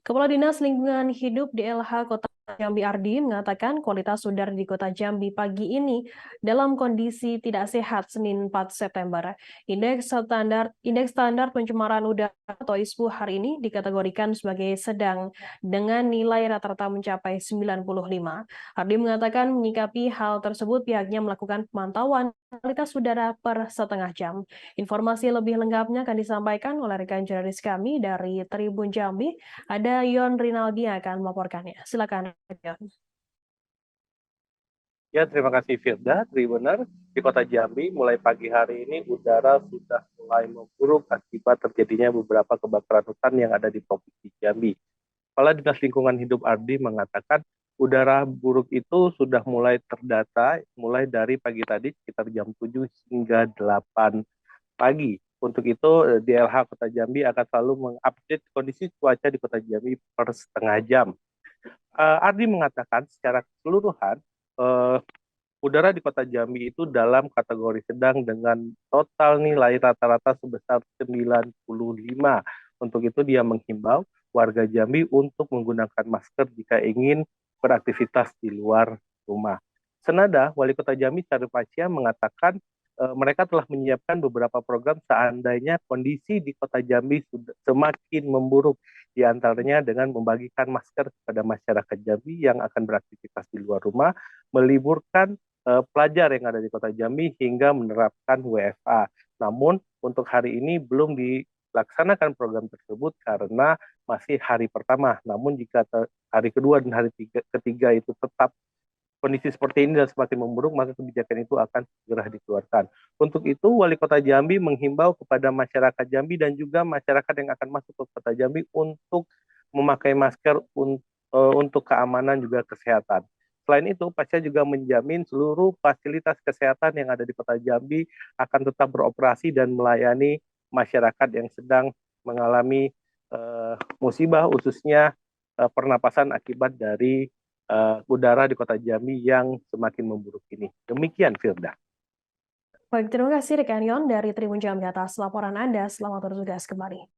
Kepala Dinas Lingkungan Hidup DLH Kota Jambi Ardi mengatakan kualitas udara di Kota Jambi pagi ini dalam kondisi tidak sehat Senin 4 September. Indeks standar pencemaran udara atau ISPU hari ini dikategorikan sebagai sedang dengan nilai rata-rata mencapai 95. Ardi mengatakan menyikapi hal tersebut pihaknya melakukan pemantauan kualitas udara per setengah jam. Informasi lebih lengkapnya akan disampaikan oleh rekan jurnalis kami dari Tribun Jambi. Ada Yon Rinaldi yang akan melaporkannya. Silakan, Yon. Ya, terima kasih Firda, Tribuner. Di Kota Jambi, mulai pagi hari ini udara sudah mulai memburuk akibat terjadinya beberapa kebakaran hutan yang ada di Provinsi Jambi. Kepala Dinas Lingkungan Hidup Ardi mengatakan udara buruk itu sudah mulai terdata mulai dari pagi tadi sekitar jam 7 hingga 8 pagi. Untuk itu, DLH Kota Jambi akan selalu mengupdate kondisi cuaca di Kota Jambi per setengah jam. Ardi mengatakan secara keseluruhan uh, udara di Kota Jambi itu dalam kategori sedang dengan total nilai rata-rata sebesar 95. Untuk itu dia menghimbau warga Jambi untuk menggunakan masker jika ingin beraktivitas di luar rumah. Senada, Wali Kota Jambi Syarif Pasya mengatakan mereka telah menyiapkan beberapa program seandainya kondisi di Kota Jambi sudah semakin memburuk, di antaranya dengan membagikan masker kepada masyarakat Jambi yang akan beraktivitas di luar rumah, meliburkan pelajar yang ada di Kota Jambi hingga menerapkan WFA. Namun untuk hari ini belum dilaksanakan program tersebut karena masih hari pertama. Namun jika hari kedua dan hari ketiga itu tetap kondisi seperti ini dan semakin memburuk, maka kebijakan itu akan segera dikeluarkan. Untuk itu, Wali Kota Jambi menghimbau kepada masyarakat Jambi dan juga masyarakat yang akan masuk ke Kota Jambi untuk memakai masker untuk keamanan juga kesehatan. Selain itu, Pasca juga menjamin seluruh fasilitas kesehatan yang ada di Kota Jambi akan tetap beroperasi dan melayani masyarakat yang sedang mengalami musibah, khususnya pernapasan akibat dari udara di Kota Jambi yang semakin memburuk ini. Demikian, Firda. Baik, terima kasih rekan Yon dari Tribun Jambi atas laporan Anda. Selamat bertugas kembali.